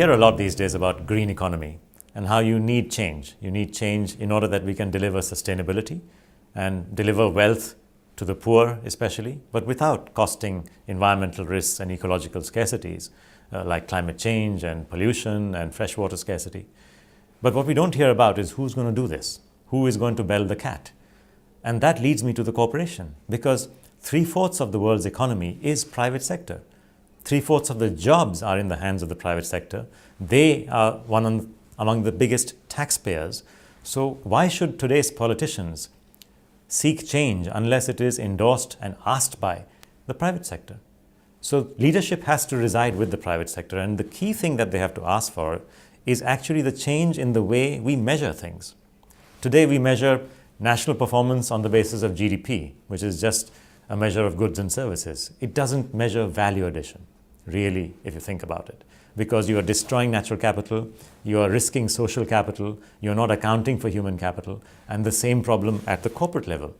hear a lot these days about green economy and how you need change. You need change in order that we can deliver sustainability and deliver wealth to the poor especially, but without costing environmental risks and ecological scarcities like climate change and pollution and freshwater scarcity. But what we don't hear about is who's going to do this, who is going to bell the cat. And that leads me to the corporation, because 3/4 of the world's economy is private sector. 3/4 of the jobs are in the hands of the private sector. They are among the biggest taxpayers. So why should today's politicians seek change unless it is endorsed and asked by the private sector? So leadership has to reside with the private sector, and the key thing that they have to ask for is actually the change in the way we measure things. Today we measure national performance on the basis of GDP, which is just a measure of goods and services. It doesn't measure value addition, really, if you think about it, because you are destroying natural capital, you are risking social capital, you're not accounting for human capital, and the same problem at the corporate level.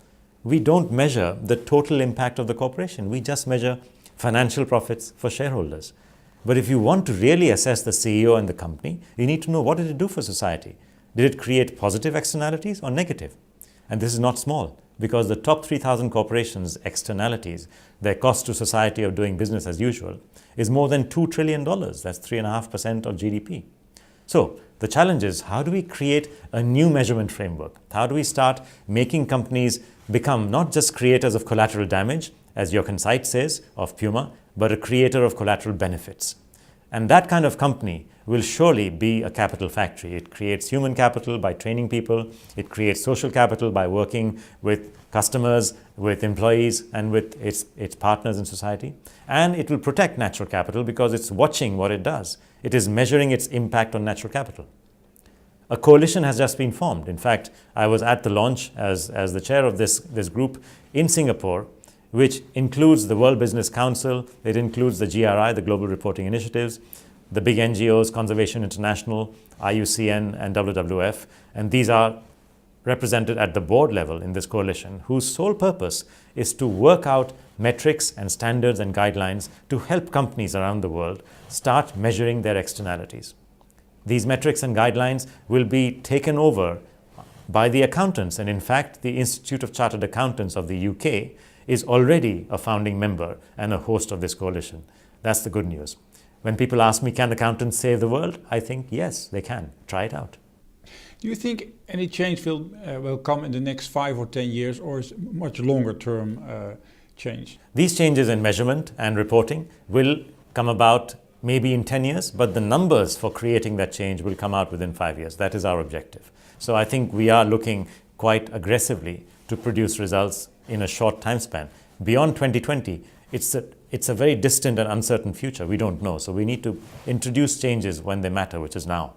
We don't measure the total impact of the corporation. We just measure financial profits for shareholders. But if you want to really assess the CEO and the company, you need to know, what did it do for society? Did it create positive externalities or negative? And this is not small, because the top 3,000 corporations' externalities, their cost to society of doing business as usual, is more than $2 trillion. That's 3.5% of GDP. So the challenge is, how do we create a new measurement framework? How do we start making companies become not just creators of collateral damage, as your FSinsight says, of Puma, but a creator of collateral benefits? And that kind of company will surely be a capital factory. It creates human capital by training people. It creates social capital by working with customers, with employees, and with its partners in society. And it will protect natural capital because it's watching what it does. It is measuring its impact on natural capital. A coalition has just been formed. In fact, I was at the launch as the chair of this group in Singapore, which includes the World Business Council. It includes the GRI, the Global Reporting Initiatives, the big NGOs, Conservation International, IUCN, and WWF. And these are represented at the board level in this coalition, whose sole purpose is to work out metrics and standards and guidelines to help companies around the world start measuring their externalities. These metrics and guidelines will be taken over by the accountants. And in fact, the Institute of Chartered Accountants of the UK is already a founding member and a host of this coalition. That's the good news. When people ask me, can accountants save the world? I think, yes, they can. Try it out. Do you think any change will come in the next 5 or 10 years, or is it much longer term change? These changes in measurement and reporting will come about maybe in 10 years, but the numbers for creating that change will come out within 5 years. That is our objective. So I think we are looking quite aggressively to produce results in a short time span. Beyond 2020, it's a very distant and uncertain future. We don't know. So we need to introduce changes when they matter, which is now.